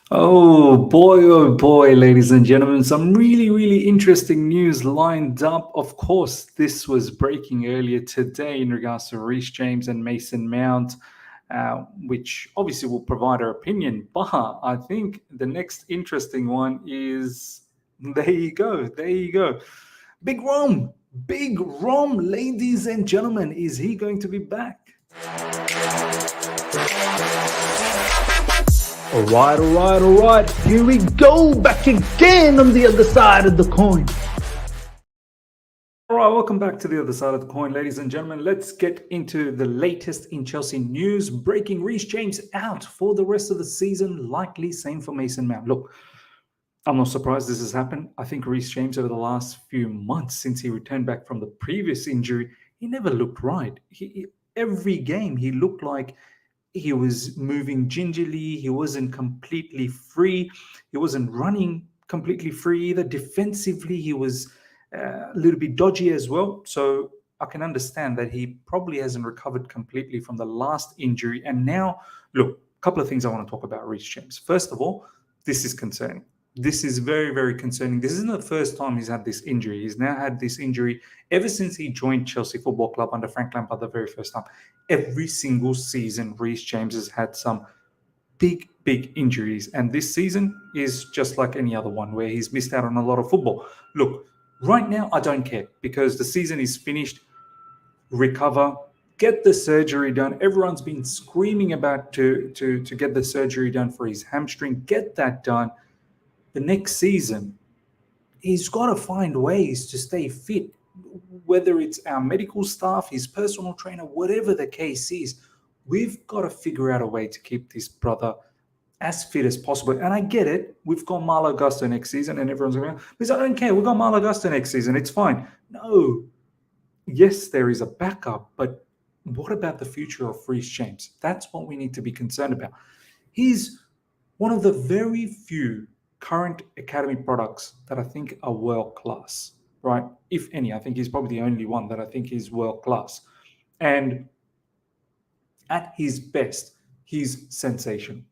Oh boy, ladies and gentlemen, some really, really interesting news lined up. Of course, this was breaking earlier today in regards to Reece James and Mason Mount, which obviously will provide our opinion. But I think the next interesting one is there you go, there you go. Big Rom, Big Rom, ladies and gentlemen, is he going to be back? All right. Here we go, back again on the other side of the coin. All right, welcome back to the other side of the coin, ladies and gentlemen. Let's get into the latest in Chelsea news. Breaking: Reece James out for the rest of the season, likely same for Mason Mount. Look, I'm not surprised this has happened. I think Reece James, over the last few months since he returned back from the previous injury, he never looked right. Every game he looked like he was moving gingerly. He wasn't completely free. He wasn't running completely free either. Defensively, he was a little bit dodgy as well. So I can understand that he probably hasn't recovered completely from the last injury. And now, look, a couple of things I want to talk about Reece James. First of all, this is concerning. This is very, very concerning. This isn't the first time he's had this injury. He's now had this injury ever since he joined Chelsea Football Club under Frank Lampard the very first time. Every single season, Reece James has had some big, big injuries. And this season is just like any other one where he's missed out on a lot of football. Look, right now, I don't care because the season is finished. Recover, get the surgery done. Everyone's been screaming about to get the surgery done for his hamstring. Get that done. The next season, he's got to find ways to stay fit, whether it's our medical staff, his personal trainer, whatever the case is. We've got to figure out a way to keep this brother as fit as possible. And I get it. We've got Malo Gusto next season, and everyone's going, because I don't care. We've got Malo Gusto next season. It's fine. No. Yes, there is a backup, but what about the future of Reece James? That's what we need to be concerned about. He's one of the very few current academy products that I think are world class, right? If any, I think he's probably the only one that I think is world class. And at his best, he's sensational.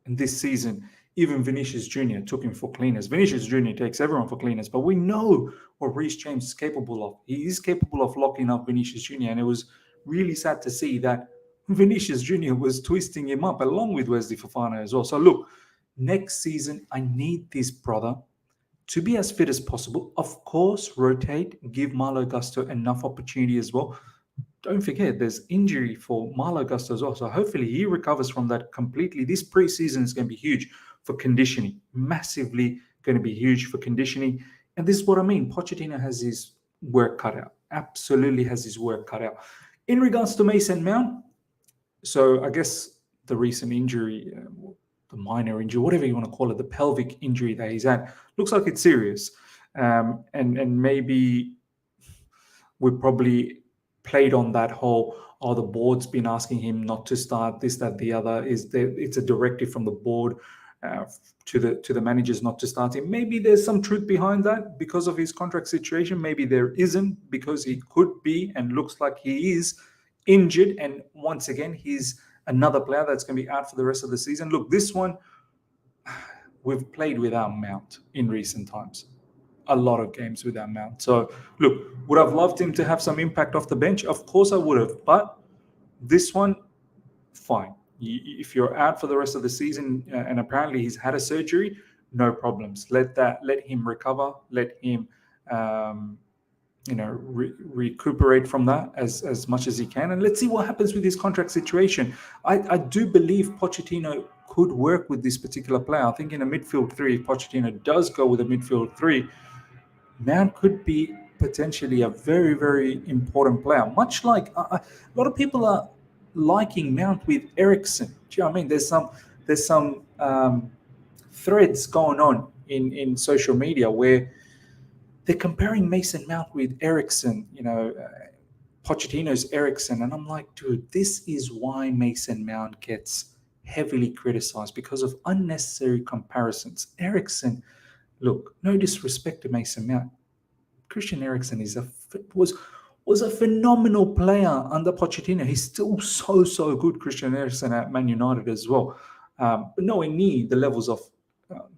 And this season, even Vinicius Jr. took him for cleaners. Vinicius Jr. takes everyone for cleaners, but we know what Reece James is capable of. He is capable of locking up Vinicius Jr. And it was really sad to see that Vinicius Jr. was twisting him up along with Wesley Fofana as well. So look, next season, I need this brother to be as fit as possible. Of course, rotate, give Malo Gusto enough opportunity as well. Don't forget, there's injury for Malo Gusto as well. So hopefully he recovers from that completely. This preseason is going to be huge for conditioning, massively going to be huge for conditioning. And this is what I mean. Pochettino has his work cut out, absolutely has his work cut out. In regards to Mason Mount, so I guess the recent injury, the minor injury, whatever you want to call it, the pelvic injury that he's had, looks like it's serious. And maybe we probably played on that whole, the board's been asking him not to start this, that, the other. It's a directive from the board to the managers not to start him. Maybe there's some truth behind that because of his contract situation. Maybe there isn't, because he could be and looks like he is injured. And once again, he's another player that's going to be out for the rest of the season. Look, this one, we've played without Mount in recent times. A lot of games without Mount. So, look, would I've loved him to have some impact off the bench? Of course I would have. But this one, fine. If you're out for the rest of the season, and apparently he's had a surgery, no problems. Let him recover. Let him recuperate from that as much as he can, and let's see what happens with his contract situation. I do believe Pochettino could work with this particular player. I think in a midfield three, if Pochettino does go with a midfield three, Mount could be potentially a very, very important player. Much like a lot of people are liking Mount with Eriksen. Do you know what I mean? There's some threads going on in social media where they're comparing Mason Mount with Eriksen, Pochettino's Eriksen. And I'm like, dude, this is why Mason Mount gets heavily criticized, because of unnecessary comparisons. Eriksen, look, no disrespect to Mason Mount, Christian Eriksen was a phenomenal player under Pochettino. He's still so good, Christian Eriksen at Man United as well. but nowhere near the levels of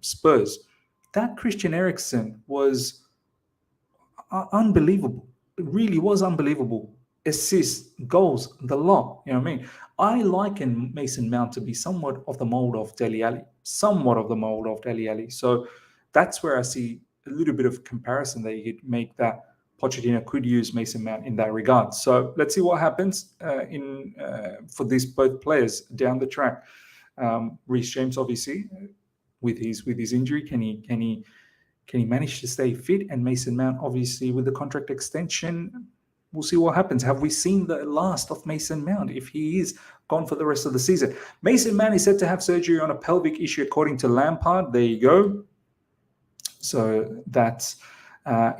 Spurs. That Christian Eriksen was unbelievable. It really was unbelievable. Assists, goals, the lot. You know what I mean? I liken Mason Mount to be somewhat of the mold of Dele Alli. Somewhat of the mold of Dele Alli. So that's where I see a little bit of comparison that you could make, that Pochettino could use Mason Mount in that regard. So let's see what happens for these both players down the track. Reece James, obviously, with his injury, can he manage to stay fit? And Mason Mount, obviously, with the contract extension, we'll see what happens. Have we seen the last of Mason Mount if he is gone for the rest of the season? Mason Mount is said to have surgery on a pelvic issue, according to Lampard. There you go. So that's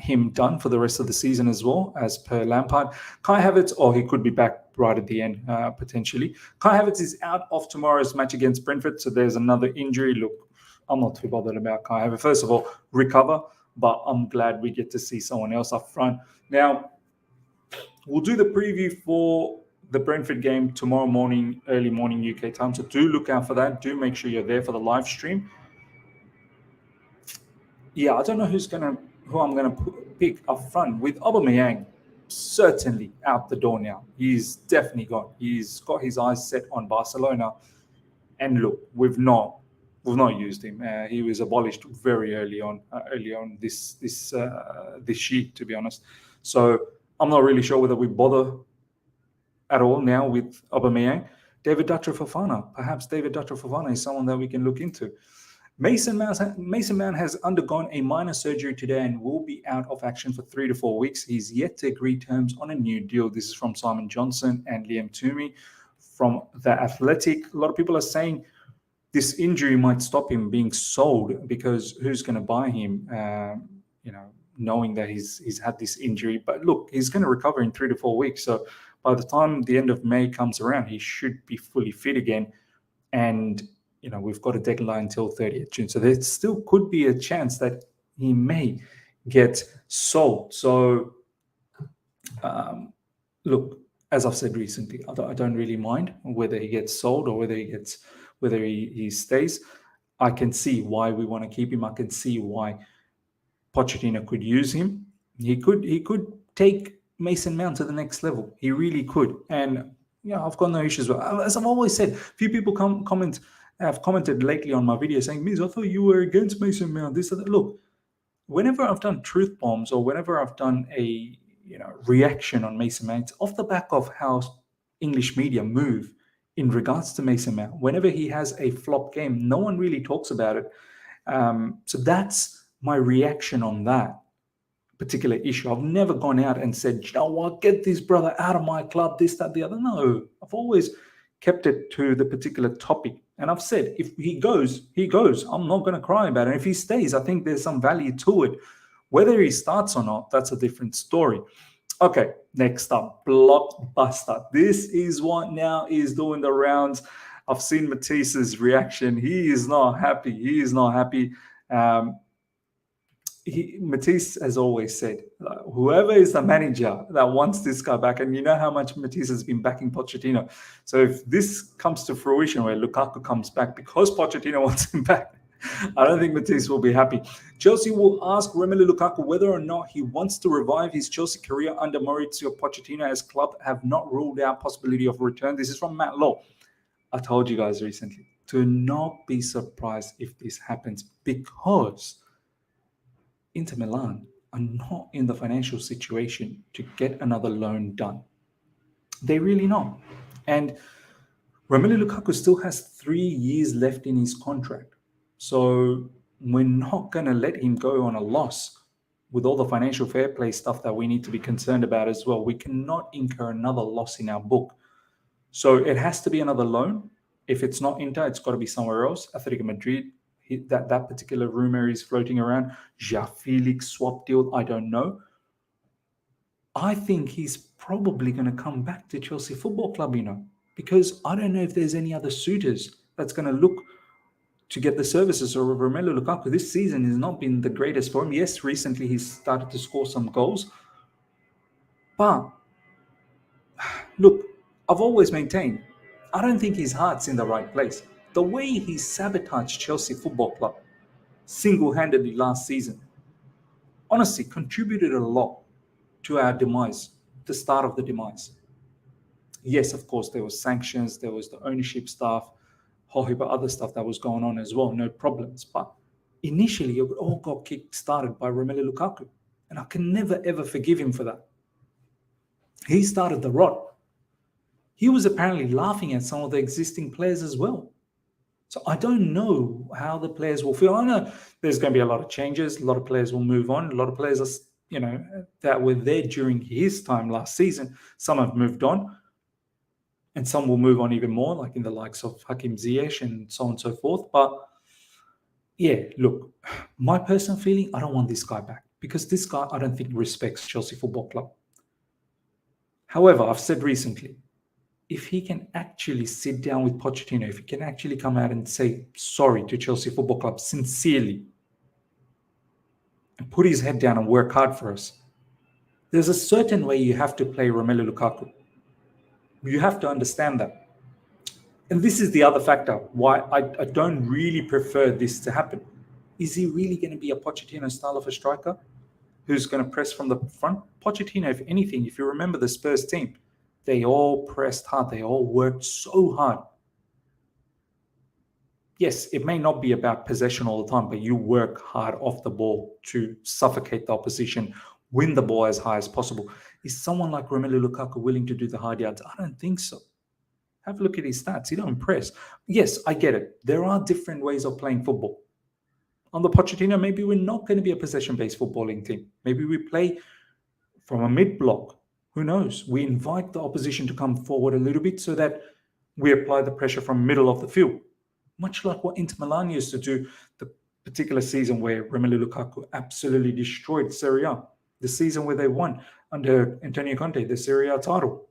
him done for the rest of the season as well, as per Lampard. Kai Havertz, or he could be back right at the end, potentially. Kai Havertz is out of tomorrow's match against Brentford, so there's another injury. Look, I'm not too bothered about Kai Havertz. First of all, recover, but I'm glad we get to see someone else up front. Now, we'll do the preview for the Brentford game tomorrow morning, early morning UK time, so do look out for that. Do make sure you're there for the live stream. Yeah, I don't know who I'm gonna pick up front. With Aubameyang certainly out the door now. He's definitely gone. He's got his eyes set on Barcelona, and look, we've not used him. He was abolished very early on this sheet, to be honest. So I'm not really sure whether we bother at all now with Aubameyang. David Dutra Fofana, perhaps David Dutra Fofana is someone that we can look into. Mason Mount has undergone a minor surgery today and will be out of action for 3 to 4 weeks. He's yet to agree terms on a new deal. This is from Simon Johnson and Liam Toomey from The Athletic. A lot of people are saying this injury might stop him being sold, because who's going to buy him, knowing that he's had this injury. But look, he's going to recover in 3 to 4 weeks. So by the time the end of May comes around, he should be fully fit again. And we've got a deadline until 30th June. So there still could be a chance that he may get sold. So, look, as I've said recently, I don't really mind whether he gets sold or whether he stays. I can see why we want to keep him. I can see why Pochettino could use him. He could take Mason Mount to the next level. He really could. And I've got no issues with it. As I've always said, a few people have commented lately on my video saying, Miz, I thought you were against Mason Mount, this or that. Look, whenever I've done truth bombs or whenever I've done a reaction on Mason Mount, it's off the back of how English media move in regards to Mason Mount. Whenever he has a flop game, no one really talks about it. So that's my reaction on that particular issue. I've never gone out and said, you know what, get this brother out of my club, this, that, the other. No, I've always kept it to the particular topic. And I've said, if he goes, he goes. I'm not going to cry about it. And if he stays, I think there's some value to it. Whether he starts or not, that's a different story. Okay, next up, blockbuster. This is what now is doing the rounds. I've seen Matisse's reaction. He is not happy. Matisse has always said, whoever is the manager that wants this guy back, and you know how much Matisse has been backing Pochettino. So if this comes to fruition where Lukaku comes back because Pochettino wants him back, I don't think Matisse will be happy. Chelsea will ask Romelu Lukaku whether or not he wants to revive his Chelsea career under Mauricio Pochettino, as club have not ruled out possibility of return. This is from Matt Law. I told you guys recently to not be surprised if this happens, because Inter Milan are not in the financial situation to get another loan done. They really not. And Romelu Lukaku still has 3 years left in his contract. So we're not going to let him go on a loss with all the financial fair play stuff that we need to be concerned about as well. We cannot incur another loss in our book. So it has to be another loan. If it's not Inter, it's got to be somewhere else. Atletico Madrid, that particular rumor is floating around. João Felix swap deal, I don't know. I think he's probably going to come back to Chelsea Football Club, because I don't know if there's any other suitors that's going to look to get the services of Romelu Lukaku. This season has not been the greatest for him. Yes, recently he's started to score some goals. But look, I've always maintained, I don't think his heart's in the right place. The way he sabotaged Chelsea Football Club single-handedly last season, honestly, contributed a lot to our demise, the start of the demise. Yes, of course, there was sanctions, there was the ownership stuff, whole heap of other stuff that was going on as well, no problems. But initially, it all got kick-started by Romelu Lukaku. And I can never, ever forgive him for that. He started the rot. He was apparently laughing at some of the existing players as well. So I don't know how the players will feel. I know there's going to be a lot of changes. A lot of players will move on. A lot of players are, that were there during his time last season. Some have moved on, and some will move on even more, like in the likes of Hakim Ziyech and so on and so forth. But yeah, look, my personal feeling, I don't want this guy back because this guy, I don't think respects Chelsea Football Club. However, I've said recently, if he can actually sit down with Pochettino, if he can actually come out and say sorry to Chelsea Football Club sincerely and put his head down and work hard for us, there's a certain way you have to play Romelu Lukaku. You have to understand that. And this is the other factor why I don't really prefer this to happen. Is he really going to be a Pochettino style of a striker who's going to press from the front? Pochettino, if anything, if you remember the Spurs team, they all pressed hard. They all worked so hard. Yes, it may not be about possession all the time, but you work hard off the ball to suffocate the opposition, win the ball as high as possible. Is someone like Romelu Lukaku willing to do the hard yards? I don't think so. Have a look at his stats. He don't press. Yes, I get it. There are different ways of playing football. On the Pochettino, maybe we're not going to be a possession-based footballing team. Maybe we play from a mid-block. Who knows? We invite the opposition to come forward a little bit so that we apply the pressure from middle of the field. Much like what Inter Milan used to do the particular season where Romelu Lukaku absolutely destroyed Serie A. The season where they won under Antonio Conte, the Serie A title.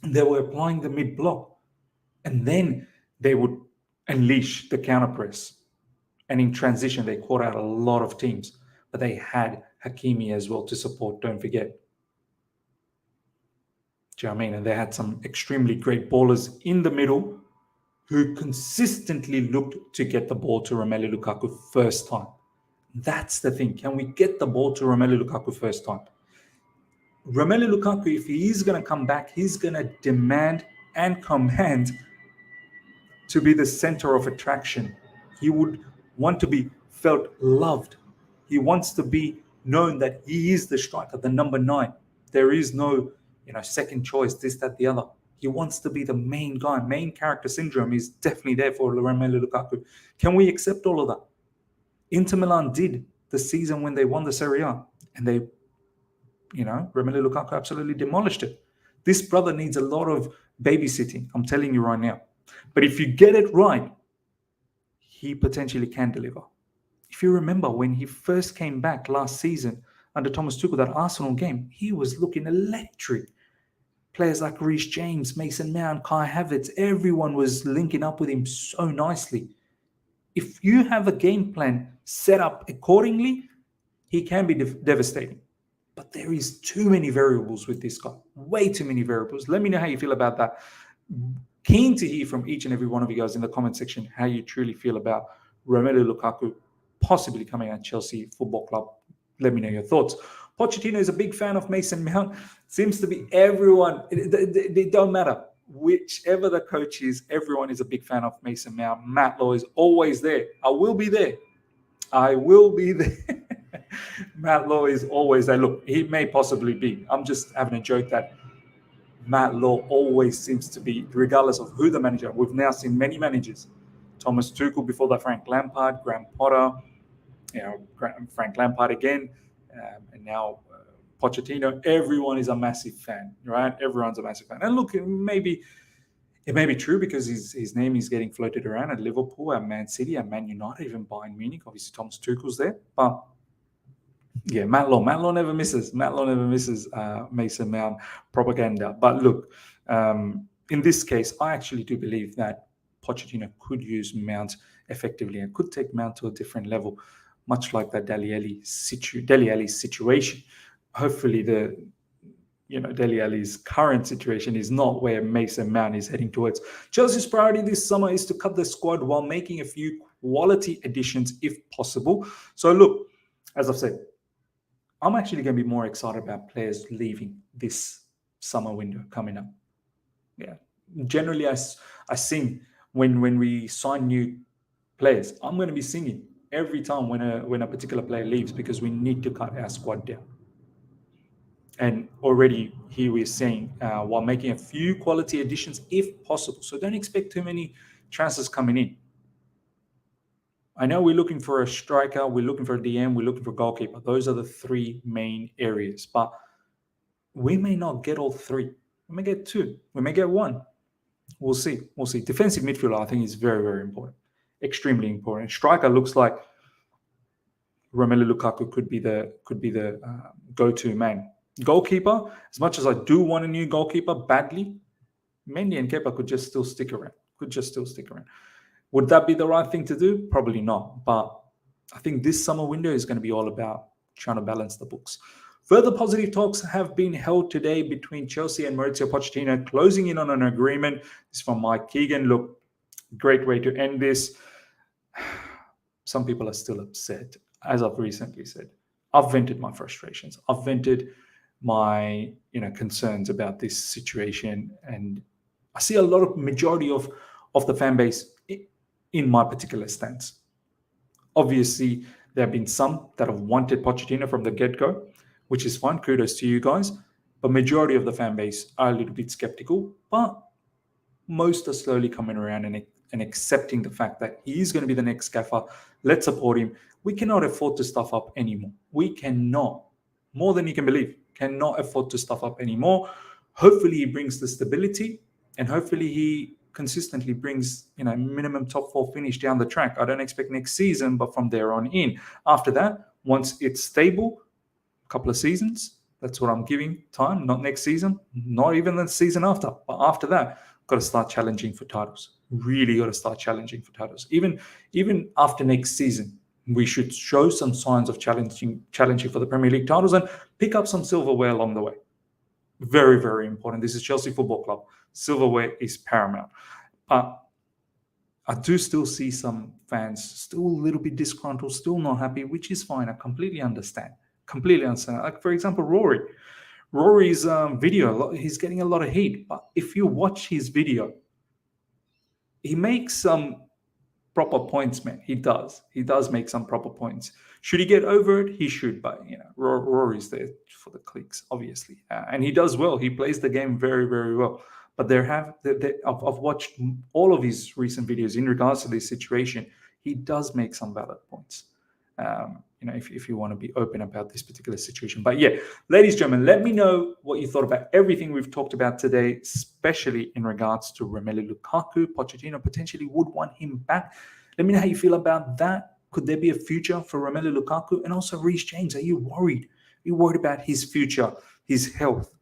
They were applying the mid-block. And then they would unleash the counter-press. And in transition, they caught out a lot of teams. But they had Hakimi as well to support, don't forget. Do you know what I mean? And they had some extremely great ballers in the middle who consistently looked to get the ball to Romelu Lukaku first time. That's the thing. Can we get the ball to Romelu Lukaku first time? Romelu Lukaku, if he is going to come back, he's going to demand and command to be the center of attraction. He would want to be felt loved. He wants to be known that he is the striker, the number 9. There is no, second choice, this, that, the other. He wants to be the main guy. Main character syndrome is definitely there for Romelu Lukaku. Can we accept all of that? Inter Milan did the season when they won the Serie A, and they, Romelu Lukaku absolutely demolished it. This brother needs a lot of babysitting, I'm telling you right now. But if you get it right, he potentially can deliver. If you remember when he first came back last season under Thomas Tuchel, that Arsenal game, he was looking electric. Players like Reece James, Mason Mount, Kai Havertz, everyone was linking up with him so nicely. If you have a game plan set up accordingly, he can be devastating. But there is too many variables with this guy. Way too many variables. Let me know how you feel about that. Keen to hear from each and every one of you guys in the comment section how you truly feel about Romelu Lukaku possibly coming at Chelsea Football Club. Let me know your thoughts. Pochettino is a big fan of Mason Mount. Seems to be everyone. It don't matter. Whichever the coach is, everyone is a big fan of Mason Mount. Matt Law is always there. I will be there. Matt Law is always there. Look, he may possibly be. I'm just having a joke that Matt Law always seems to be, regardless of who the manager. We've now seen many managers. Thomas Tuchel before that, Frank Lampard, Graham Potter, Frank Lampard again, and now Pochettino. Everyone is a massive fan, right? Everyone's a massive fan. And look, it may be true because his name is getting floated around at Liverpool, at Man City, at Man United, even Bayern Munich. Obviously, Thomas Tuchel's there. But yeah, Matt Law never misses. Matt Law never misses Mason Mount propaganda. But look, in this case, I actually do believe that Pochettino could use Mount effectively and could take Mount to a different level, much like that Dele Alli situation. Hopefully, Dele Alli's current situation is not where Mason Mount is heading towards. Chelsea's priority this summer is to cut the squad while making a few quality additions if possible. So look, as I've said, I'm actually going to be more excited about players leaving this summer window coming up. Yeah, generally I sing when we sign new players. I'm going to be singing every time when a particular player leaves, because we need to cut our squad down. And already here we're saying while making a few quality additions if possible. So don't expect too many transfers coming in. I know we're looking for a striker, we're looking for a DM, we're looking for a goalkeeper. Those are the three main areas. But we may not get all three. We may get two. We may get one. We'll see. We'll see. Defensive midfielder, I think, is very, very important. Extremely important. Striker looks like Romelu Lukaku could be the go-to man. Goalkeeper, as much as I do want a new goalkeeper badly, Mendy and Kepa could just still stick around. Would that be the right thing to do? Probably not. But I think this summer window is going to be all about trying to balance the books. Further positive talks have been held today between Chelsea and Mauricio Pochettino, closing in on an agreement. This is from Mike Keegan. Look, great way to end this. Some people are still upset. As I've recently said, I've vented my frustrations. I've vented my concerns about this situation, and I see a lot of majority of the fan base in my particular stance. Obviously, there have been some that have wanted Pochettino from the get-go, which is fine. Kudos to you guys. But majority of the fan base are a little bit skeptical, but most are slowly coming around and accepting the fact that he is going to be the next gaffer. Let's support him. We cannot afford to stuff up anymore. We cannot, more than you can believe, cannot afford to stuff up anymore. Hopefully he brings the stability, and hopefully he consistently brings minimum top 4 finish down the track. I don't expect next season, but from there on in. After that, once it's stable, a couple of seasons, that's what I'm giving time. Not next season, not even the season after, but after that, got to start challenging for titles. Really got to start challenging for titles. Even after next season, we should show some signs of challenging for the Premier League titles and pick up some silverware along the way. Very, very important. This is Chelsea Football Club. Silverware is paramount. But I do still see some fans still a little bit disgruntled, still not happy, which is fine. I completely understand. Like, for example, Rory's video, he's getting a lot of heat. But if you watch his video, he makes some proper points, man. He does make some proper points. Should he get over it? He should, but Rory's there for the clicks, obviously, and he does well. He plays the game very, very well. But I've watched all of his recent videos in regards to this situation. He does make some valid points. If you want to be open about this particular situation. But yeah, ladies and gentlemen, let me know what you thought about everything we've talked about today, especially in regards to Romelu Lukaku. Pochettino potentially would want him back. Let me know how you feel about that. Could there be a future for Romelu Lukaku? And also Reece James, are you worried? Are you worried about his future, his health?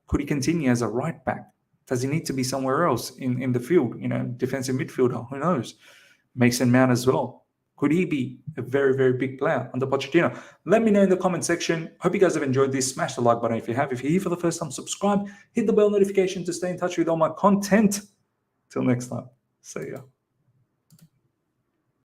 Could he continue as a right back? Does he need to be somewhere else in the field? Defensive midfielder, who knows? Mason Mount as well. Could he be a very, very big player under Pochettino? Let me know in the comment section. Hope you guys have enjoyed this. Smash the like button if you have. If you're here for the first time, subscribe. Hit the bell notification to stay in touch with all my content. Till next time. See ya.